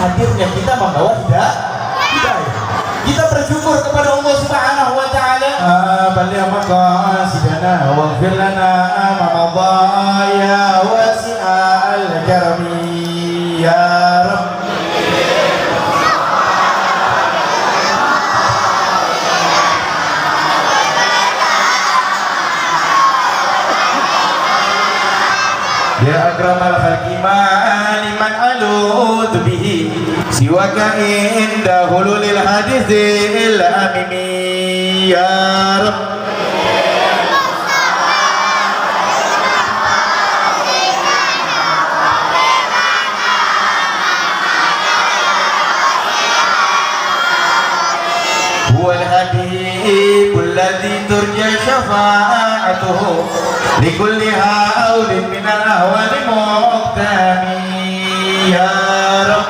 hadirnya kita membawa hidayah. Kita bersyukur kepada Allah Subhanahu wa taala. Balligh maqasidana waghfir lana ma madha ya wasi'al karami ya Rabb. Ya akramal khalqi liman alud bihi siwaka inda hululil hadithil amimi ya Rabb. Huwal habibul ladzi turja syafa'atuhu likulli haulin minal ahwali muqtami ya Rabb.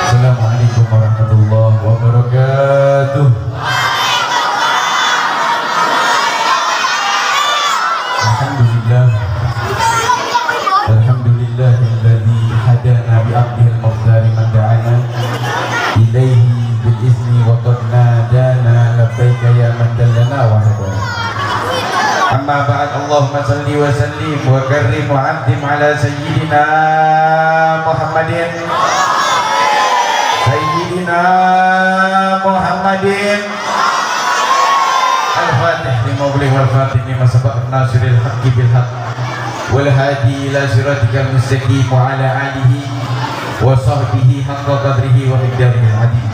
Assalamualaikum warahmatullahi wabarakatuh. Alhamdulillah. Alhamdulillahilladzi hadana bi 'abdihil muqtari man da'ana ilaihi bil izni wa qad nadana labbaika ya man dallana wa hadana. Amma ba'd, Allahumma salli wa sallim wa karrim wa 'azzim ala sayyidina Muhammadin al-fatih lima ulih wal fatih lima sabaq nasiril haqqi bil haqq wal hadi ila siratikal mustaqim wa ala alihi wa sahbihi haqqa qadrihi wa miqdarihi al-adid.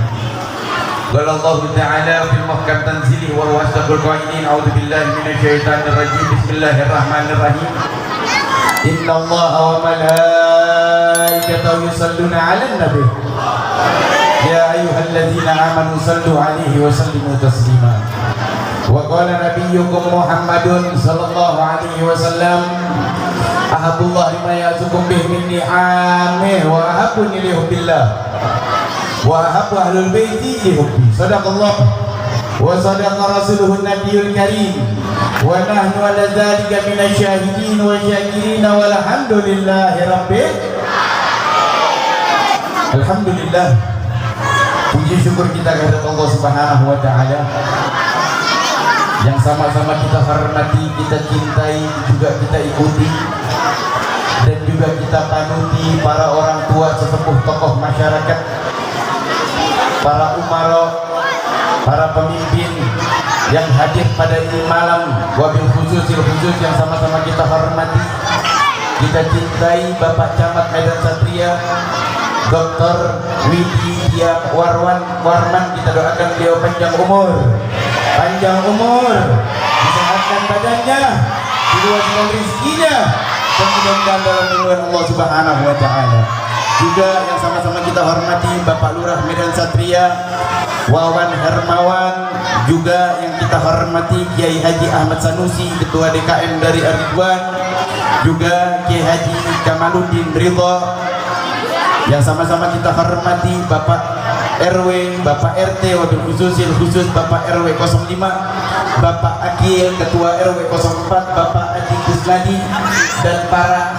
Qala Allah ta'ala fil muhkam tanzilih wal wasaqul qailin a'udzu billahi minasy syaithanir rajim. Bismillahirrahmanirrahim. Inna Allaha wa malaikatahu yusalluna 'alan nabi ya ayyuhalladzina amanu sallu 'alaihi wa sallimu taslima. Wa qala nabiyyukum Muhammadun sallallahu alaihi wasallam ahabullah lima ya'zukum bih minni amih wa ahabuni li hubbillah wa ahabu ahlul baiti li hubbi. Sadaqallah wa sadaqa rasuluhun nabiyul karim wa nahnu ala dzalika minasy syahidin wa syakirin walhamdulillahi rabbil. Alhamdulillah, puji syukur kita kepada Allah Subhanahu wa taala yang sama-sama kita hormati, kita cintai, juga kita ikuti dan juga kita panuti para orang tua sesepuh tokoh masyarakat, para umara, para pemimpin yang hadir pada ini malam, wabil khusus yang sama-sama kita hormati, kita cintai Bapak Camat Medan Satria Dr. Widya Warman, kita doakan beliau panjang umur, disehatkan badannya, diluaskan rezekinya, dan mudah-mudahan dalam lindungan Allah Subhanahu wa taala. Juga yang sama-sama kita hormati Bapak Lurah Medan Satria Wawan Hermawan, juga yang kita hormati Kiai Haji Ahmad Sanusi, Ketua DKM dari Ar-Ridwan, juga Kiai Haji Kamaluddin Ridho, yang sama-sama kita hormati Bapak RW, Bapak RT, wabil khusus Bapak RW 05, Bapak Akil, Ketua RW 04, Bapak Adi Kusnadi, dan para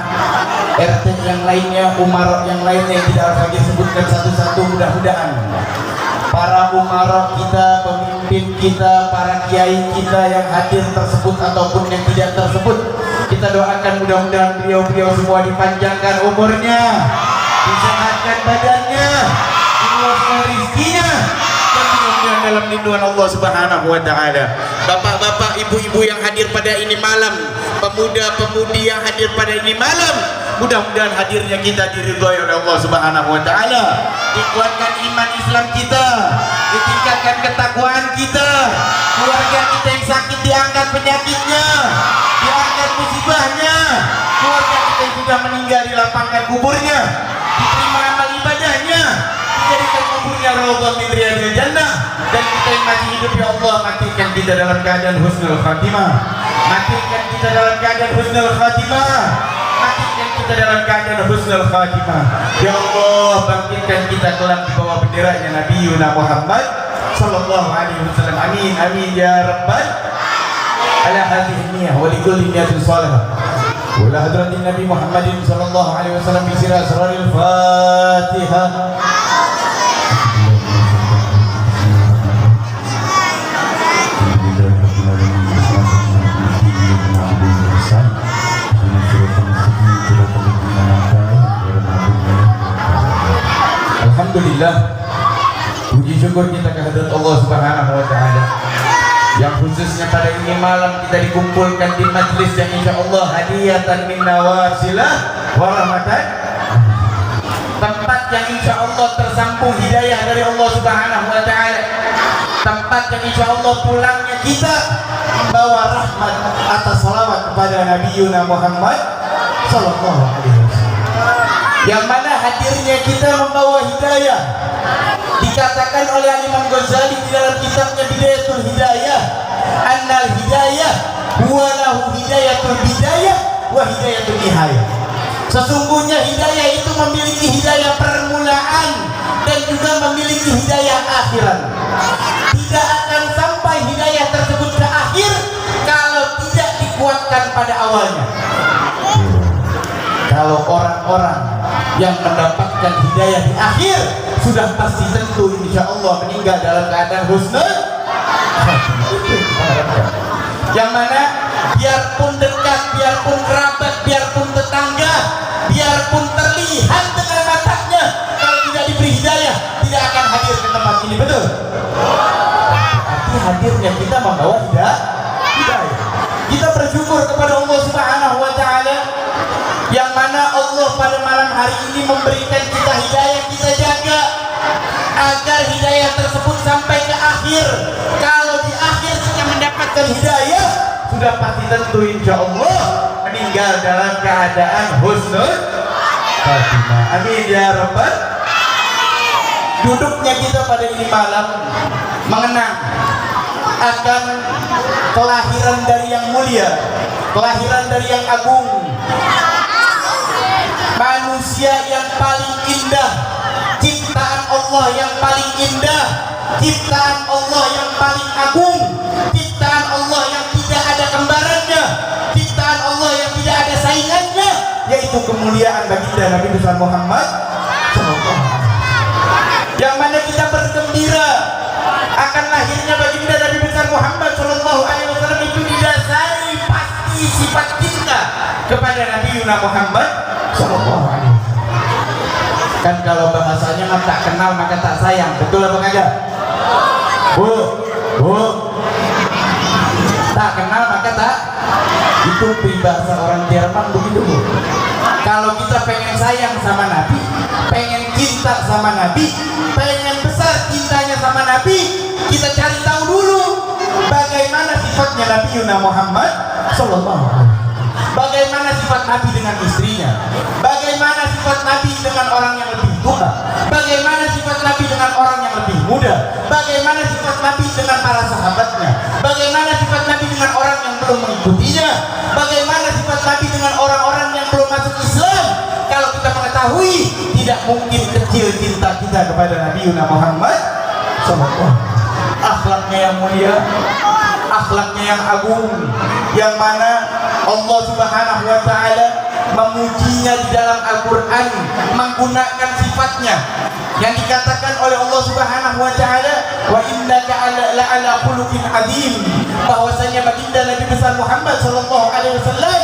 RT yang lainnya, umarok yang lainnya yang tidak harus lagi sebutkan satu-satu. Mudah-mudahan para umarok kita, pemimpin kita, para kiai kita yang hadir tersebut ataupun yang tidak tersebut, kita doakan mudah-mudahan beliau-beliau semua dipanjangkan umurnya, disehatkan badannya, diluaskan rizkinya, dan mudah-mudahan dalam lindungan Allah Subhanahu wa taala. Bapak-bapak, ibu-ibu yang hadir pada ini malam, pemuda-pemudi yang hadir pada ini malam, mudah-mudahan hadirnya kita diridhoi oleh Allah Subhanahu wa taala. Dikuatkan iman Islam kita, ditingkatkan ketakwaan kita, keluarga kita yang sakit diangkat penyakitnya, diangkat musibahnya, keluarga kita yang sudah meninggal dilapangkan kuburnya, diterima amal ibadahnya, dijadikan kuburnya raudhah min riyadil jannah, dan kita yang masih hidup ya Allah, matikan kita dalam keadaan husnul khatimah, matikan kita dalam keadaan husnul khatimah, matikan kita dalam keadaan husnul khatimah. Ya Allah, bangkitkan kita kelak di bawah benderanya Nabi Muhammad sallallahu alaihi wasallam. Amin amin ya rabbal ala hadhihi niyyah wa likulli niyatin salihah. Wa la hadratin Nabi Muhammadin sallallahu alaihi wasallam bi sirri asraril Fatihah. Alhamdulillah, puji syukur kita kehadirat Allah Subhanahu wa taala. Yang khususnya pada ini malam kita dikumpulkan di majlis yang insyaallah hadiyatan min nawasilah wa rahmatan. Tempat yang insyaallah tersambung hidayah dari Allah Subhanahu wa taala. Tempat yang insyaallah pulangnya kita membawa rahmat atas salawat kepada Nabi Muhammad sallallahu alaihi wasallam. Yang mana hadirnya kita membawa hidayah. Dikatakan oleh Imam Ghazali di dalam kitabnya Bidayatul Hidayah, annal hidayah huwa lahu hidayatul bidayah wa hidayatul nihayah. Sesungguhnya hidayah itu memiliki hidayah permulaan dan juga memiliki hidayah akhiran. Tidak akan sampai hidayah tersebut ke akhir kalau tidak dikuatkan pada awalnya. Kalau orang-orang yang mendapatkan hidayah di akhir sudah pasti tentu insya Allah meninggal dalam keadaan husnul. Yang mana biarpun dekat, biarpun kerabat, biarpun tetangga, biarpun terlihat dengan matanya, kalau tidak diberi hidayah tidak akan hadir ke tempat ini. Betul? Arti hadirnya kita membawa hidayah. Kita bersyukur kepada Allah Subhanahu wa taala yang mana Allah pada malam hari ini memberikan kita hidayah. Kita jaga agar hidayah tersebut sampai ke akhir. Kalau di akhir kita mendapatkan hidayah, sudah pasti tentu insya Allah meninggal dalam keadaan husnul khatimah. Amin ya rabbal. Duduknya kita pada ini malam mengenang akan kelahiran dari yang mulia, kelahiran dari yang agung, manusia yang paling indah, ciptaan Allah yang paling indah, ciptaan Allah yang paling agung, ciptaan Allah yang tidak ada kembarannya, ciptaan Allah yang tidak ada saingannya, yaitu kemuliaan baginda Nabi besar Muhammad yang mana kita bergembira akan lahirnya baginda Nabi besar Muhammad sallallahu alaihi wasallam. Itu didasari pasti sifat cinta kepada Nabi Muhammad sallallahu alaihi wasallam. Kan kalau bahasanya mah tak kenal maka tak sayang, betul apa enggak? Bu, tak kenal maka tak. Itu peribahasa orang Jerman begitu, Bu. Kalau kita pengen sayang sama Nabi, pengen cinta sama Nabi, pengen besar cintanya sama Nabi, kita cari tahu dulu bagaimana sifatnya Nabi Muhammad sallallahu alaihi wasallam. Bagaimana sifat Nabi dengan istrinya, bagaimana sifat Nabi dengan orang yang lebih tua, bagaimana sifat Nabi dengan orang yang lebih muda, bagaimana sifat Nabi dengan para sahabatnya, bagaimana sifat Nabi dengan orang yang belum mengikutinya, bagaimana sifat Nabi dengan orang-orang yang belum masuk Islam. Kalau kita mengetahui, tidak mungkin kecil cinta kita kepada Nabi Muhammad sallallahu. Akhlaknya yang mulia, akhlaknya yang agung, yang mana Allah Subhanahu wa taala memujinya di dalam Al-Qur'an menggunakan sifatnya yang dikatakan oleh Allah Subhanahu wa taala, wa innaka ala khuluqin azim, bahwasanya baginda Nabi besar Muhammad sallallahu alaihi wasallam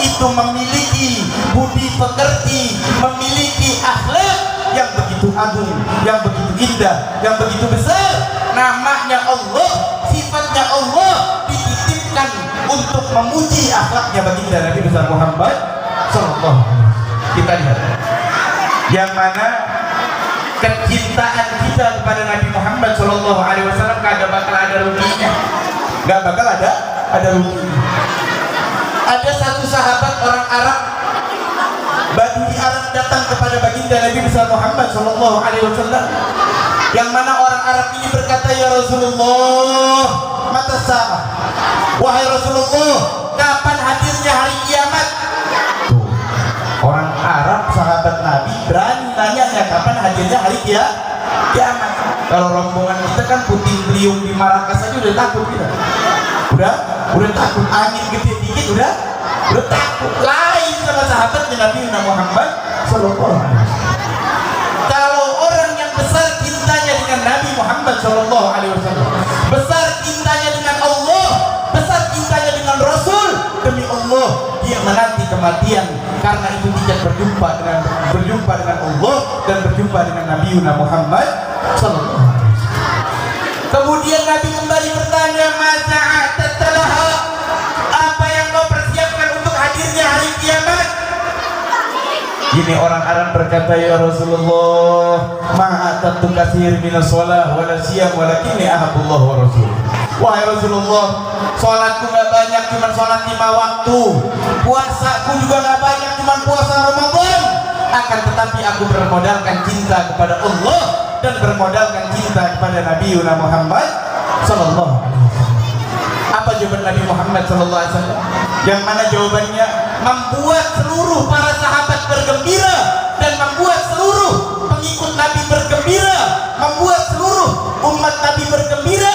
itu memiliki budi pekerti, memiliki akhlak yang begitu agung, yang begitu indah, yang begitu besar. Namanya Allah, sifatnya Allah dititipkan untuk memuji akhlaknya baginda Nabi besar Muhammad sallallahu alaihi wasallam. Kita lihat yang mana kecintaan kita kepada Nabi Muhammad sallallahu alaihi wasallam kagak bakal ada ruginya, nggak bakal ada ruginya. Ada satu sahabat orang Arab, Badui Arab, datang kepada baginda Nabi besar Muhammad sallallahu alaihi wasallam, yang mana orang Arab ini berkata, ya Rasulullah, mata sa'ah, wahai Rasulullah, kapan hadirnya hari kiamat? Tuh, orang Arab sahabat Nabi berani nanya kapan hadirnya hari kiamat. Kalau rombongan kita kan puting beliung di Marrakas aja udah takut kita. Udah takut, angin gede dikit udah takut. Lain sama sahabatnya Nabi Muhammad sallallahu alaihi wasallam. Kalau orang yang besar cintanya dengan Nabi Muhammad sallallahu alaihi wasallam, besar cintanya dengan Allah, besar cintanya dengan Rasul, demi Allah dia menanti kematian karena itu tidak berjumpa dengan Allah dan berjumpa dengan Nabi Muhammad sallallahu alaihi wasallam. Kemudian Nabi kembali bertanya, "Masa atalaha?" Apa yang kau persiapkan untuk hadirnya hari kiamat? Gini orang Arab berkata, "Ya Rasulullah, ma'atatu katsir minas shalah wala siyam walakinni ahabbullah wa rasul." Wahai Rasulullah, salatku enggak banyak, cuma salat 5 waktu. Puasaku juga enggak banyak, cuma puasa Ramadan. Akan tetapi aku bermodalkan cinta kepada Allah dan bermodalkan cinta kepada Nabi Muhammad sallallahu alaihi wasallam. Apa jawaban Nabi Muhammad sallallahu alaihi wasallam? Yang mana jawabannya membuat seluruh para sahabat bergembira dan membuat seluruh pengikut Nabi bergembira, membuat seluruh umat Nabi bergembira.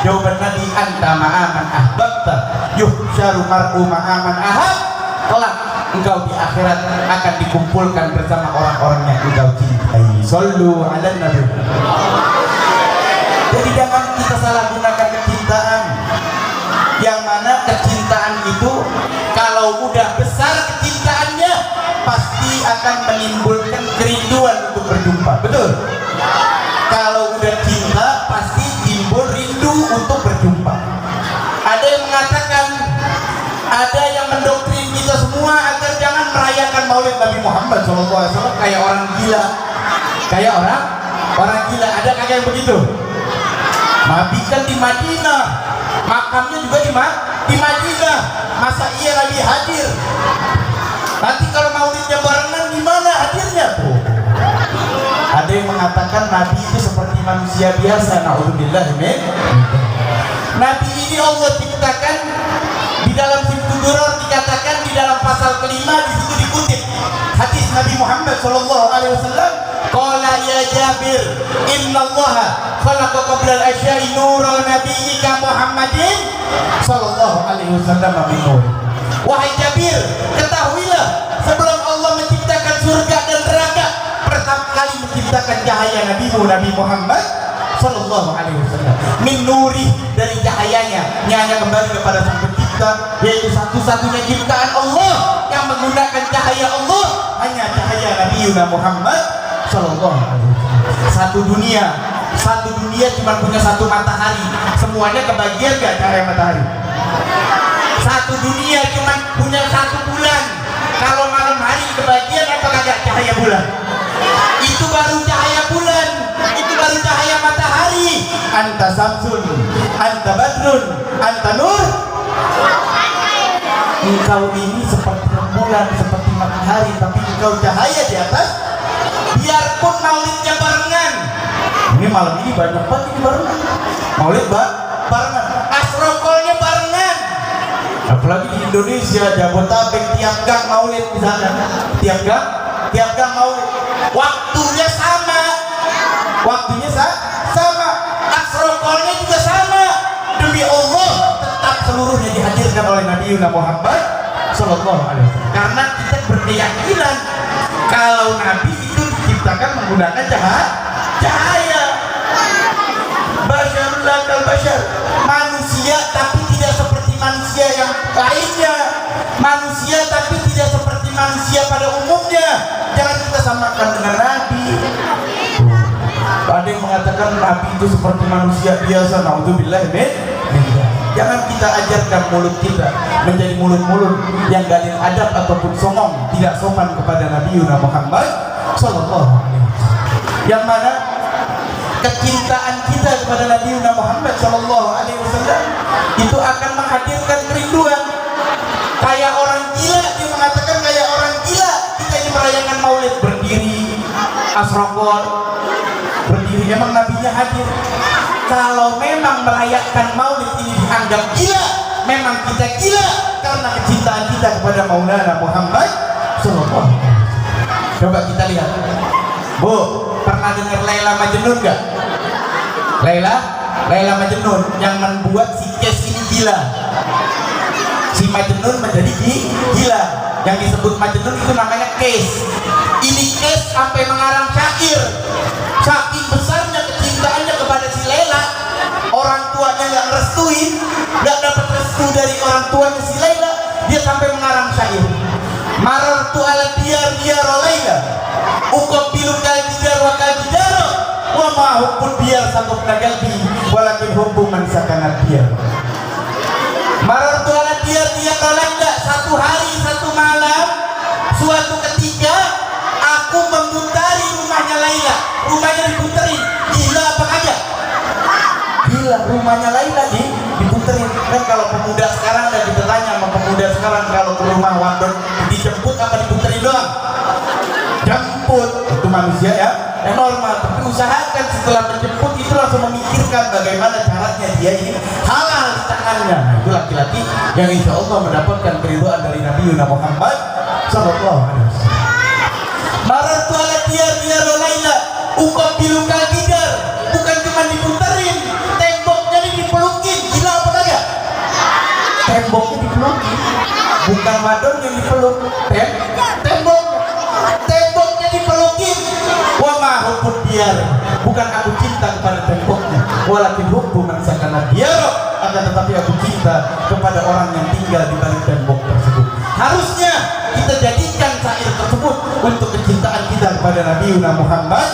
Jawaban Nabi, anta ma'aman ahbabta yuhsyaru mar'u ma'aman ahab. Kelak engkau di akhirat akan dikumpulkan bersama orang-orang yang engkau cintai. Sallu ala nabi. Jadi jangan kita salah gunakan kecintaan. Yang mana kecintaan itu kalau udah besar kecintaannya pasti akan menimbulkan kerinduan untuk berjumpa. Betul? Kalau udah cinta pasti timbul rindu untuk berjumpa. Ada yang mengatakan, ada yang mendoktrin kita semua agar jangan merayakan Maulid Nabi Muhammad SAW kayak orang gila. Kayak orang gila. Ada kagak yang begitu? Nabi kan di Madinah, makamnya juga di Madinah. Masa iya Nabi hadir? Nanti kalau Maulidnya barengan gimana hadirnya tuh? Ada yang mengatakan Nabi itu seperti manusia biasa. Na'udzubillah min. Nabi ini Allah ciptakan. Di dalam Sifatu Duror dikatakan di dalam pasal kelima, di situ dikutip hadis Nabi Muhammad sallallahu alaihi wasallam, qala ya Jabir, innallaha khalaqa qabla al-asya'i nura nabiyyika Muhammadin sallallahu alaihi wasallam min nur. Wahai Jabir, ketahuilah sebelum Allah menciptakan surga dan neraka, pertama kali menciptakan cahaya Nabi Muhammad sallallahu alaihi wasallam min nuri, dari cahayanya. Nyanya kembali kepada sang pencipta, yaitu satu-satunya ciptaan Allah yang menggunakan cahaya Allah hanya cahaya Nabi Muhammad sallallahu alaihi wasallam. Satu dunia cuma punya satu matahari, semuanya kebagian gak cahaya matahari? Satu dunia cuma punya satu bulan, kalau malam hari kebagian apa kagak cahaya bulan? Itu baru cahaya bulan, itu baru cahaya matahari. Anta samsun, anta badrun, anta nur. Engkau ini seperti rembulan, seperti matahari, tapi engkau cahaya di atas. Biarpun maulidnya barengan, ini malam ini banyak banget ini barengan, maulid barengan, asrokolnya barengan. Apalagi di Indonesia, Jabodetabek, tiap gang maulid misalnya, tiap gang maulid. Waktunya sama, sama, asrokolnya juga sama. Demi Allah tetap seluruhnya dihadirkan oleh Nabi Muhammad sallallahu alaihi wasallam. Karena kita berkeyakinan kalau Nabi itu diciptakan menggunakan cahaya. Basyarul lakal basyar, manusia tapi tidak seperti manusia yang lainnya, manusia tapi tidak seperti manusia pada umumnya. Jangan kita samakan dengan Nabi. Ada yang mengatakan Nabi itu seperti manusia biasa. Na'udzubillah min. Jangan kita ajarkan mulut kita menjadi mulut-mulut yang galil adab ataupun songong, tidak sopan kepada Nabi Muhammad sallallahu alaihi wasallam. Yang mana kecintaan kita kepada Nabi Muhammad sallallahu alaihi wasallam itu akan menghadirkan kerinduan. Kayak orang gila, dia mengatakan kayak orang gila kita ini merayakan maulid, berdiri asrokol, berdiri. Emang nabinya hadir? Kalau memang merayakan maulid ini dianggap gila, memang kita gila karena kecintaan kita kepada Maulana Muhammad sallallahu alaihi wasallam. Coba kita lihat, Bu, pernah dengar Laila Majnun nggak? Laila Majnun yang membuat si Kes ini gila. Si Majnun menjadi gila. Yang disebut Majnun itu namanya Kes. Ini Kes sampai mengarang syair. Saking besarnya kecintaannya kepada si Laila, orang tuanya nggak restuin, nggak dapat restu dari orang tuanya si Laila, dia sampai mengarang syair. Marartu ala diyar Laila, uqabbilu kalbidar wa kalbidaro, wa ma hubbud diyar sakut nagalbi, walakin hubbu man sakana diyar. Marartu ala diyar Laila, satu hari satu malam, suatu ketika aku memutari rumahnya Laila. Rumahnya diputerin, gila apa kagak? Gila, rumahnya Laila diputerin. Kan kalau pemuda sekarang dan kita tanya sama pemuda sekarang, kalau ke rumah wadon dijemput apa diputerin doang? Jemput, itu manusia ya normal. Tapi usahakan setelah menjemput itu langsung memikirkan bagaimana caranya dia ini halal di tangannya. Nah, itu laki-laki yang insya Allah mendapatkan keridhaan dari Nabi Muhammad Sallallahu Alaihi Wasallam. Marartu ala diyar Laila, uqabbilu kalbidar, bukan cuma diputerin, temboknya dipelukin. Gila apa kagak? Temboknya dipelukin, bukan wadon yang dipeluk, temboknya dipelukin. Wa ma hubbud diyar, bukan aku cinta kepada temboknya, walakin hubbu man sakana diyar, akan tetapi aku cinta kepada orang yang tinggal di balik tembok tersebut. Harusnya kita jadikan syair tersebut untuk kecintaan kita kepada Nabi Muhammad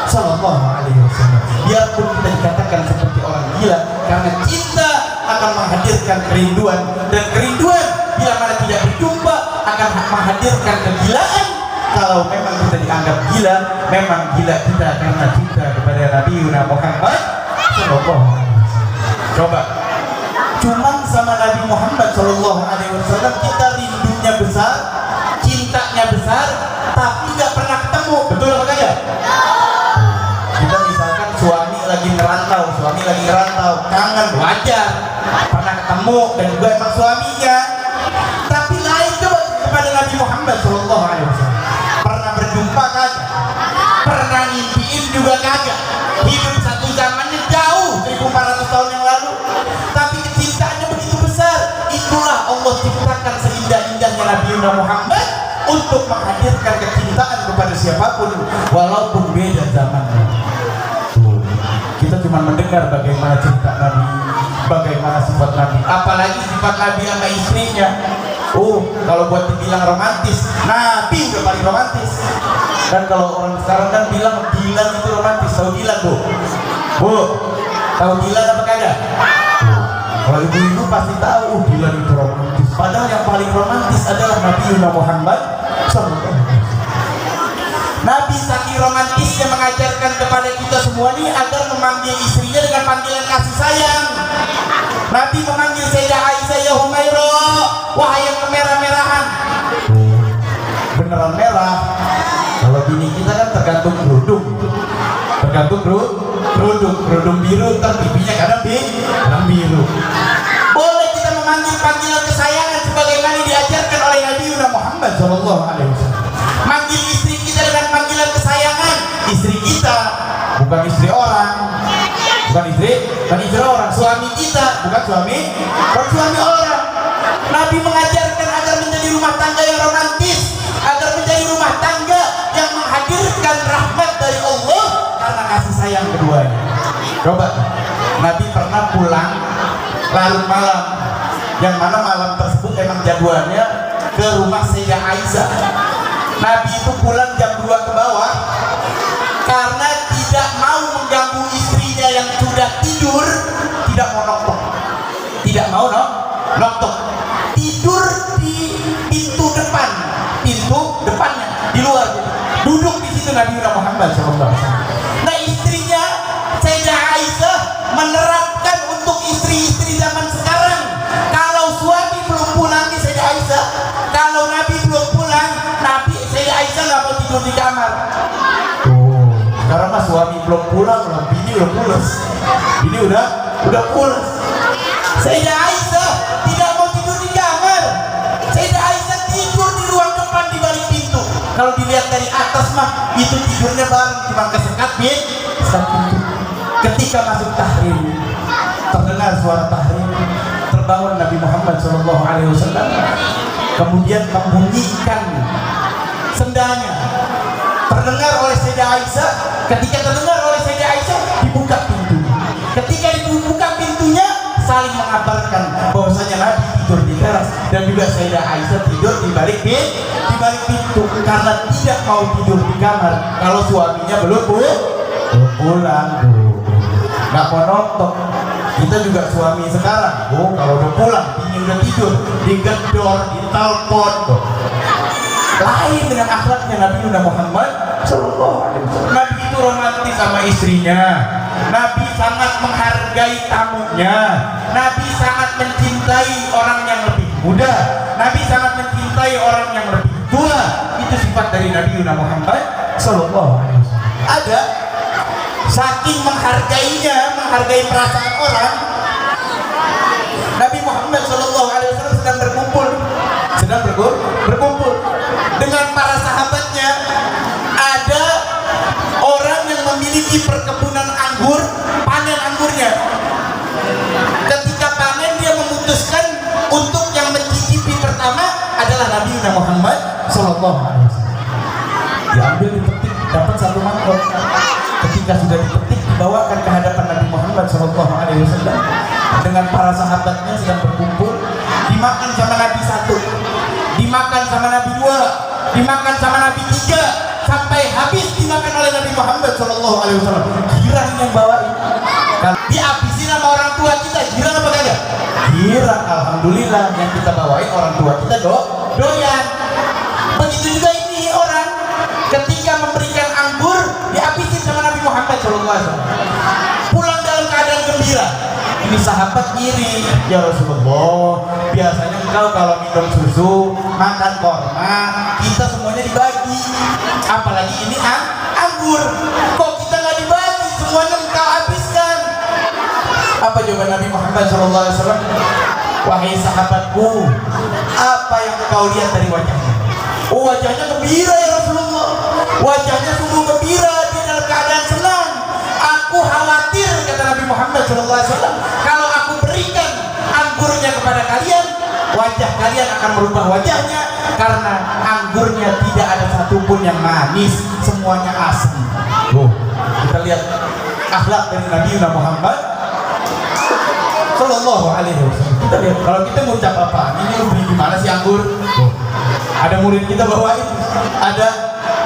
Sallallahu Alaihi Wasallam. Biarpun kita dikatakan seperti orang gila, karena cinta akan menghadirkan kerinduan, dan kerinduan bila mana tidak berjumpa akan menghadirkan kegilaan. Kalau memang kita dianggap gila, memang gila kita karena cinta kepada Nabi Muhammad Sallallahu Alaihi Wasallam. Coba, cuman sama Nabi Muhammad Sallallahu Alaihi Wasallam kita rindunya besar, cintanya besar, tapi nggak pernah ketemu. Betul apa kagak? Kita misalkan suami lagi ngerantau, kangen, wajar, pernah ketemu dan juga emang suaminya. Tapi lain coba kepada Nabi Muhammad Sallallahu Alaihi Wasallam. Pernah berjumpa kagak? Pernah ngimpiin juga kagak? Hidup satu zamannya jauh 1400 tahun yang lalu, tapi kecintaannya begitu besar. Itulah Allah ciptakan seindah-indahnya Nabi Muhammad untuk menghadirkan kecintaan kepada siapapun walaupun beda zamannya. Kita cuma mendengar bagaimana cerita Nabi, bagaimana sifat Nabi, apalagi sifat Nabi sama istrinya. Kalau buat dibilang romantis, Nabi udah paling romantis. Dan kalau orang sekarang kan bilang Dilan itu romantis. Tahu Dilan bu? Tahu Dilan apa kagak? Kalau ibu-ibu pasti tahu Dilan itu romantis. Padahal yang paling romantis adalah Nabi Muhammad SAW. Nabi saking romantisnya mengajarkan kepada kita semua ini agar memanggil istrinya dengan panggilan kasih sayang. Nabi memanggil Sayyidah Aisyah, ya Humairah, wahai yang kemerah-merahan. Beneran merah. Kalau bini kita kan tergantung kerudung, kerudung biru, ntar pipinya kadang biru. Boleh kita memanggil panggilan kesayangan sebagaimana diajarkan oleh Nabi Muhammad SAW. Manggil istri kita dengan panggilan kesayangan. Istri kita bukan istri orang, bukan istri orang. Suami kita bukan suami orang. Nabi mengajarkan agar menjadi rumah tangga yang romantis, agar menjadi rumah tangga yang menghadirkan rahmat dari Allah karena kasih sayang keduanya. Coba, Nabi pernah pulang larut malam, yang mana malam tersebut emang jadwalnya ke rumah Sayyidah Aisyah. Nabi itu pulang jam 2 ke bawah karena tidak mau mengganggu istrinya yang sudah tidur, tidak mau noktok, tidur di pintu depannya, di luar, duduk di situ Nabi Muhammad SAW. Nah, istrinya Sayyidah Aisyah menerapkan untuk istri-istri zaman sekarang, kalau suami belum pulang di Sayyidah Aisyah, kalau Nabi belum pulang, Sayyidah Aisyah nggak mau tidur di kamar. Sekarang mah suami belum pulang, bini udah pulas. Bini udah pulas. Sayyidah Aisyah tidak mau tidur di kamar. Sayyidah Aisyah tidur di ruang depan di balik pintu. Kalau dilihat dari atas mah itu tidurnya bareng, cuma kesekat pintu. Ketika masuk tahrim, terdengar suara tahrim, terbangun Nabi Muhammad SAW, kemudian membunyikan sendalnya. Terdengar oleh Sayyidah Aisyah. Ketika terdengar oleh Sayyidah Aisyah, dibuka pintunya. Ketika dibuka pintunya, saling mengabarkan bahwasanya Nabi tidur di teras dan juga Sayyidah Aisyah tidur di balik pintu karena tidak mau tidur di kamar kalau suaminya belum pulang. Nggak mau nonton. Kita juga suami sekarang, kalau udah pulang, ini udah tidur, digedor, ditelepon. Lain dengan akhlaknya Nabi Muhammad Sallallahu Alaihi Wasallam. Nabi itu romantis sama istrinya. Nabi sangat menghargai tamunya. Nabi sangat mencintai orang yang lebih muda. Nabi sangat mencintai orang yang lebih tua. Itu sifat dari Nabi Muhammad Sallallahu Alaihi Wasallam. Ada saking menghargainya, menghargai perasaan orang, Nabi Muhammad Sallallahu Alaihi Wasallam sedang berkumpul dengan para sahabatnya. Ada orang yang memiliki perkebunan anggur, panen anggurnya. Ketika panen, dia memutuskan untuk yang mencicipi pertama adalah Nabi Muhammad Sallallahu Alaihi Wasallam. Diambil, dipetik, dapat satu mangkok. Ketika sudah dipetik, dibawakan ke hadapan Nabi Muhammad Sallallahu Alaihi Wasallam dengan para sahabatnya sedang berkumpul. Dimakan sama Nabi satu, dimakan sama Nabi dua, dimakan sama Nabi tiga, sampai habis dimakan oleh Nabi Muhammad Sallallahu Alaihi Wasallam. Girang yang bawain. Kalau dihabisin sama orang tua kita, girang apa kagak? Girang. Alhamdulillah yang kita bawain orang tua kita doyan. Begitu juga ini orang ketika memberikan anggur dihabisin sama Nabi Muhammad Sallallahu Alaihi Wasallam. Pulang dalam keadaan gembira. Ini sahabat iri, ya Rasulullah, biasanya engkau kalau minum susu, makan korma, kita semuanya dibagi, apalagi ini anggur, kok kita nggak dibagi, semuanya engkau habiskan. Apa jawaban Nabi Muhammad SAW? Wahai sahabatku, apa yang kau lihat dari wajahnya? Oh, wajahnya gembira ya Rasulullah, wajahnya sungguh gembira, dia dalam keadaan senang. Aku khawatir, kata Nabi Muhammad SAW, kalau aku berikan anggurnya kepada kalian, wajah kalian akan merubah wajahnya, karena anggurnya tidak ada satupun yang manis, semuanya asam. Kita lihat akhlak dari Nabi Muhammad Sallallahu Alaihi Wasallam. Kita lihat, kalau kita mau ucap apa, ini lu beli gimana sih anggur? Ada murid kita bawain, ada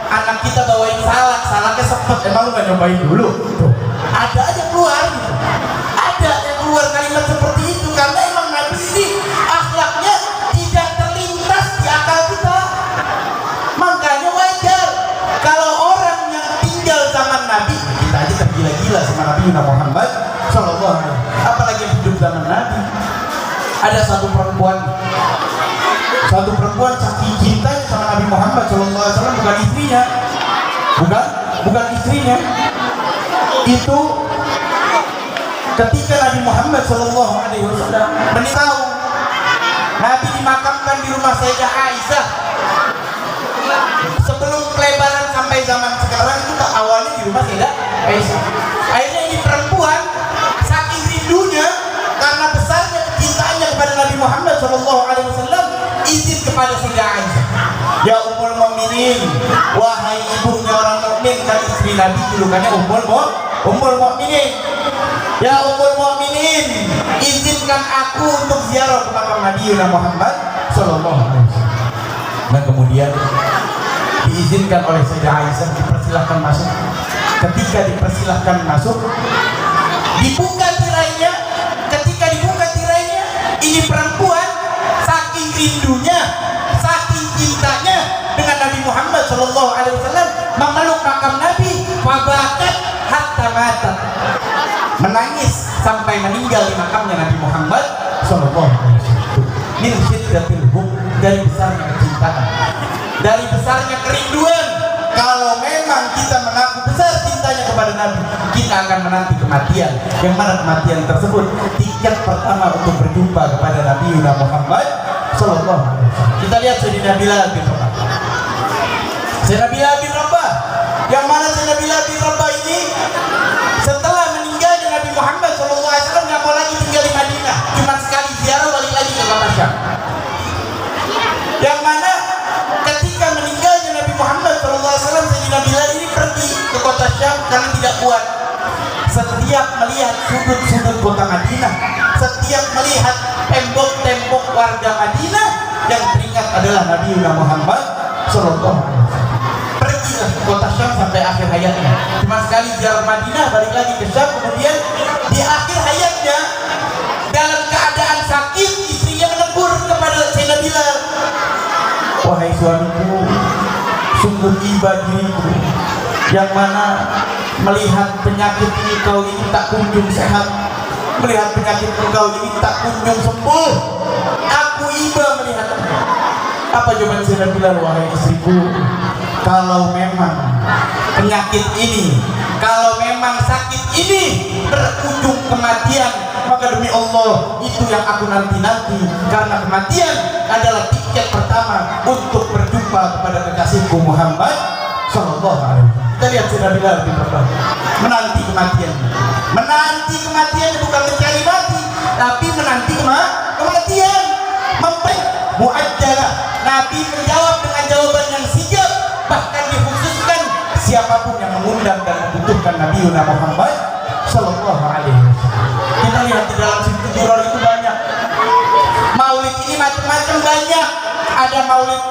anak kita bawain salaknya sepet, emang lu gak nyobain dulu? Ada aja keluar gitu. Ada yang keluar kalimat seperti itu karena emang Nabi ini akhlaknya tidak terlintas di akal kita. Makanya wajar kalau orang yang tinggal zaman Nabi, kita aja tergila-gila sama Nabi Muhammad Sallallahu Alaihi Wasallam, apalagi yang hidup zaman Nabi. Ada satu perempuan saking cintanya sama Nabi Muhammad Sallallahu Alaihi Wasallam, bukan istrinya, bukan istrinya. Itu ketika Nabi Muhammad Sallallahu Alaihi Wasallam menitahu Nabi dimakamkan di rumah Sayyidah Aisyah. Sebelum pelebaran sampai zaman sekarang itu awalnya di rumah Sayyidah Aisyah. Akhirnya ini perempuan saking rindunya karena besarnya kecintaannya kepada Nabi Muhammad Sallallahu Alaihi Wasallam, izin kepada Sayyidah Aisyah, ya Ummul Mukminin, wahai ibunya orang mukmin, kan istri Nabi julukannya Ummul Mukminin. Ya Ummul Mukminin, izinkan aku untuk ziarah ke makam Nabi Muhammad Sallallahu Alaihi Wasallam. Dan kemudian diizinkan oleh Sayyidah Aisyah, dipersilahkan masuk. Ketika dipersilahkan masuk, dibuka tirainya. Ketika dibuka tirainya, ini perempuan saking rindunya, saking cintanya dengan Nabi Muhammad Sallallahu Alaihi Wasallam, memeluk makam Nabi, fabakat hatta mata, menangis sampai meninggal di makamnya Nabi Muhammad Sallallahu Alaihi Wasallam. Min syiddatil hub, dari besarnya kecintaan, dari besarnya kerinduan. Kalau memang kita mengaku besar cintanya kepada Nabi, kita akan menanti kematian, yang mana kematian tersebut tiket pertama untuk berjumpa kepada Nabi Muhammad Sallallahu Alaihi Wasallam. Kita lihat Sayyidina Bilal bin Rabah. Sayyidina Bilal bin Rabah, yang mana Sayyidina Bilal bin Rabah ini setelah meninggal Muhammad SAW nggak mau lagi tinggal di Madinah, cuma sekali ziarah balik lagi ke kota Syam. Yang mana ketika meninggalnya Nabi Muhammad SAW, Sayyidina Bilal ini pergi ke kota Syam karena tidak kuat. Setiap melihat sudut-sudut kota Madinah, setiap melihat tembok-tembok warga Madinah, yang teringat adalah Nabi Muhammad SAW. Pergilah ke kota Syam sampai akhir hayatnya. Cuma sekali ziarah Madinah, balik lagi ke Syam. Kemudian di akhir hayatnya, dalam keadaan sakit, istrinya menegur kepada Sayyidina Bilal, wahai suamiku, sungguh iba diriku, yang mana melihat penyakit engkau ini tak kunjung sehat, melihat penyakit engkau ini tak kunjung sembuh. Aku iba melihat. Apa jawaban Sayyidina Bilal? Wahai istriku, kalau memang penyakit ini, kalau memang sakit ini berujung kematian, maka demi Allah itu yang aku nanti-nanti, karena kematian adalah tiket pertama untuk berjumpa kepada kekasihku Muhammad Sallallahu Alaihi Wasallam. Kita lihat Sayyidina Bilal di belakang, menanti kematian. Menanti kematian bukan mencari mati, tapi menanti kematian. Mu'ajjalah. Nabi menjawab dengan jawaban yang sigap, bahkan dikhususkan siapapun yang mengundang dan membutuhkan Nabi Muhammad Sallallahu Alaihi Wasallam. Kita lihat di dalam situ Duror itu banyak maulid ini, macam-macam banyak. Ada maulid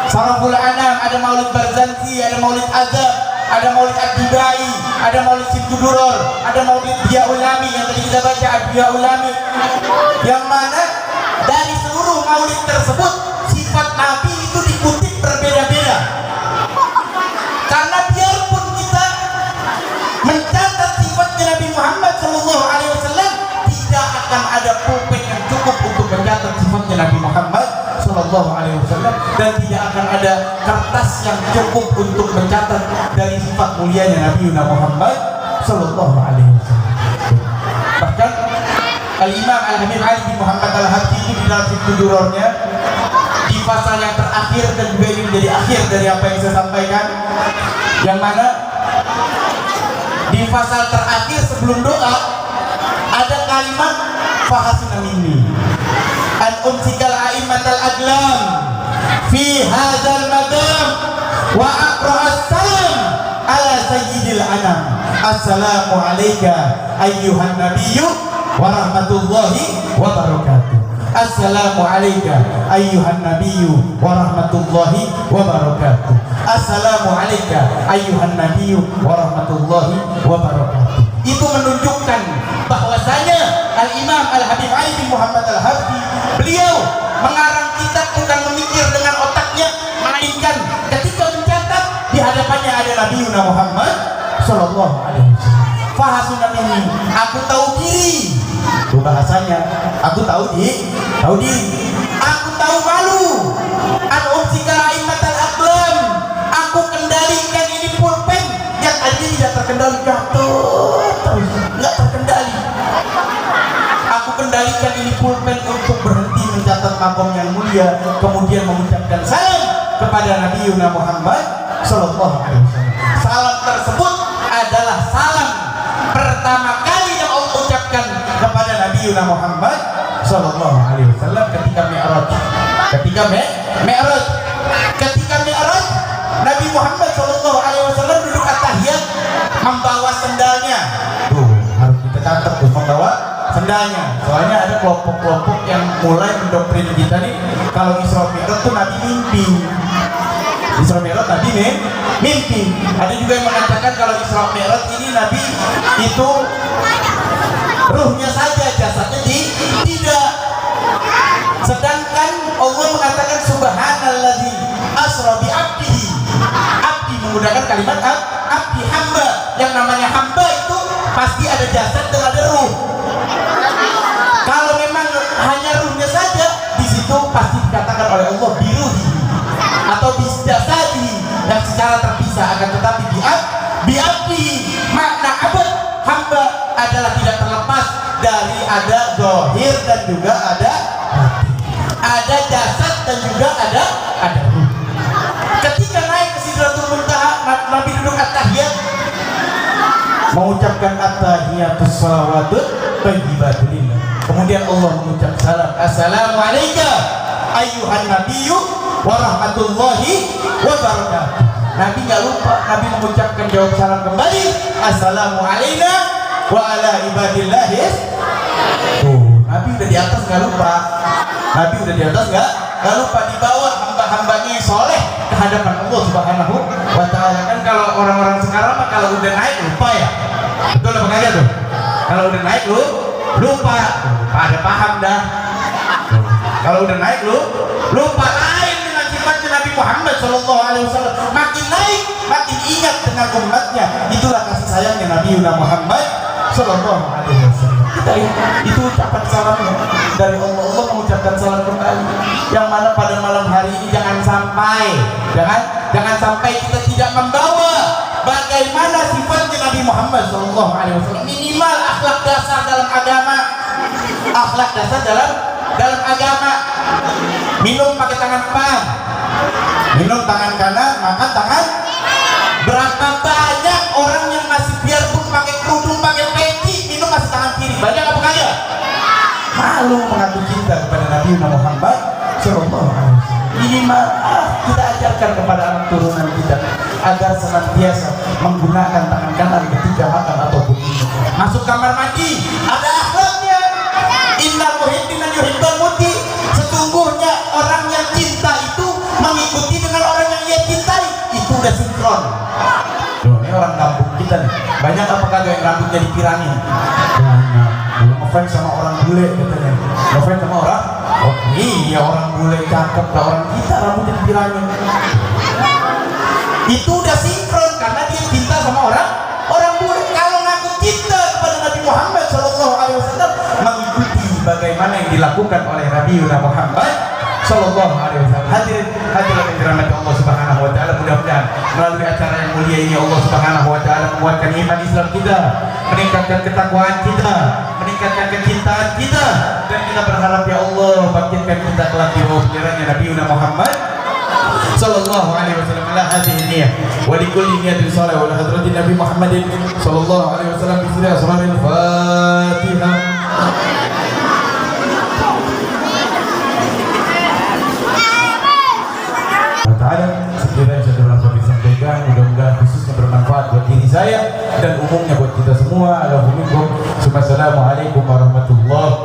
Saraful Anam, ada maulid Barzanji, ada maulid Azab, ada maulid Ad-Dubai, ada maulid Situ Duror, ada maulid Biya Ulami yang tadi kita baca, Biya Ulami, yang mana dari seluruh maulid tersebut sifat Nabi itu dikutip berbeda-beda. Karena biarpun kita mencatat sifatnya Nabi Muhammad SAW, tidak akan ada pulpen yang cukup untuk mencatat sifatnya Nabi Muhammad SAW, dan tidak akan ada kertas yang cukup untuk mencatat dari sifat mulianya Nabi Muhammad SAW. Bahkan Al-Imam Al-Habib Ali bin Muhammad Al-Habdi itu di dalam Situ Durornya, di pasal yang terakhir, dan juga ini menjadi akhir dari apa yang saya sampaikan, yang mana di pasal terakhir sebelum doa ada kalimat fahasuna minni an umsikal a'immatal aglam fi hadzal madam wa aqra'as salam ala sayyidil anam. Assalamu alayka ayyuhan nabiyyu wa rahmatullahi wa barakatuh. Assalamu alayka ayyuhan nabiyyu wa rahmatullahi wa barakatuh. Assalamu alayka ayyuhan nabiyyu wa rahmatullahi wa barakatuh. Itu menunjukkan bahwasanya Al-Imam Al-Habib Ali bin Muhammad Al-Habdi, beliau mengarang kitab bukan memikir dengan otaknya, melainkan ketika mencatat di hadapannya ada Nabi Muhammad Sallallahu Alaihi Wasallam. Fahasuna minni, aku tahu diri. Itu bahasanya, aku tahu diri. Aku tahu malu. An umsikal a'immatal aqlam, aku kendalikan ini pulpen yang tadi tidak terkendali, jatuh terus, nggak terkendali. Aku kendalikan ini pulpen untuk berhenti mencatat makom yang mulia, kemudian mengucapkan salam kepada Nabi Muhammad Sallallahu Alaihi Wasallam. Salam tersebut adalah salam pertama kali yang Allah ucapkan kepada Nabi Muhammad Sallallahu Alaihi Wasallam ketika Mi'raj. Ketika Mi'raj, Nabi Muhammad Sallallahu Alaihi Wasallam duduk at-tahiyat, membawa sendalnya. Tuh, harus kita catat tuh, membawa sendalnya. Soalnya ada kelompok-kelompok yang mulai mendoktrin kita nih, kalau Isra Mi'raj tuh Nabi mimpi. Isra Mi'raj Nabi mimpi. Ada juga yang mengatakan kalau Isra Mi'raj ini Nabi itu ruhnya saja, jasadnya tidak. Sedangkan Allah mengatakan subhanalladzi asra bi abdihi. Abdi menggunakan kalimat abdi, hamba. Yang namanya hamba itu pasti ada jasad dan ada ruh. Kalau memang hanya ruhnya saja, di situ pasti dikatakan oleh Allah biruhi atau bisjasadi yang secara terpisah. Akan tetapi biabdi, makna abad, hamba adalah tidak terlepas dari ada zahir dan juga ada jasad dan juga ada ruh. Ketika naik ke Sidratul Muntaha, Nabi duduk at-tahiyat mengucapkan at-tahiyatus shalawatut thayyibatul lillah. Kemudian Allah mengucap salam, assalamualaikum ayyuhan nabiyyu wa rahmatullahi wa barakatuh. Nabi nggak lupa, Nabi mengucapkan jawab salam kembali, assalamu alayna wa ala ibadillahis. Nabi udah di atas nggak lupa, Nabi udah di atas nggak lupa, dibawa hamba-hambanya yang soleh ke hadapan Allah Subhanahu wa Ta'ala. Kan kalau orang-orang sekarang mah kalau udah naik lupa ya, betul apa kagak tuh? Kalau udah naik lu lupa, pada paham dah. Kalau udah naik lu lupa. Lain dengan sifatnya Nabi Muhammad SAW, makin naik makin ingat dengan umatnya. Itulah kasih sayangnya Nabi Muhammad SAW. Kita itu ucapan salamnya dari Allah. Allah mengucapkan salam kembali, yang mana pada malam hari ini jangan sampai kita tidak membawa bagaimana sifatnya Nabi Muhammad SAW. Minimal akhlak dasar dalam agama, akhlak dasar dalam agama. Minum pakai tangan kanan, minum tangan kanan, makan tangan. Berapa banyak orang yang masih biarpun pakai kerudung, pakai peci, minum masih tangan kiri. Banyak apa kagak? Malu mengaku cinta kepada Nabi Muhammad SAW. Minimal kita ajarkan kepada anak turunan kita agar senantiasa menggunakan tangan kanan ketika makan ataupun minum. Masuk kamar mandi ada akhlaknya. Innal muhibbina yuhibbul muti. Sesungguhnya orang yang cinta itu mengikuti dengan orang yang ia cintai. Itu udah sinkron. Tuh, ini orang kampung kita nih. Banyak apa kagak yang rambutnya dipirangin? Banyak. Ngefans sama orang bule katanya. Ngefans sama orang? Oh iya, orang bule cakep, lah orang kita rambutnya dipirangin. Itu udah sinkron karena dia cinta sama orang bule. Kalau ngaku cinta kepada Nabi Muhammad SAW, mengikuti bagaimana yang dilakukan oleh Nabi Muhammad SAW. Hadirin yang dirahmati Allah Subhanahu wa Ta'ala, mudah-mudahan melalui acara yang mulia ini Allah Subhanahu wa Ta'ala menguatkan iman Islam kita, meningkatkan ketakwaan kita, meningkatkan kecintaan kita, dan kita berharap ya Allah bangkitkan kita kelak di bawah bendera Nabi Muhammad sallallahu alaihi wasallam. Ala hadhihi niyyah wa likulli niyatin shalah wa hadratin Nabi Muhammadin sallallahu alaihi wasallam bi sirri asraril Fatihah. Sekiranya saya telah sampaikan, mudah-mudahan khususnya bermanfaat buat diri saya dan umumnya buat kita semua. Assalamualaikum warahmatullahi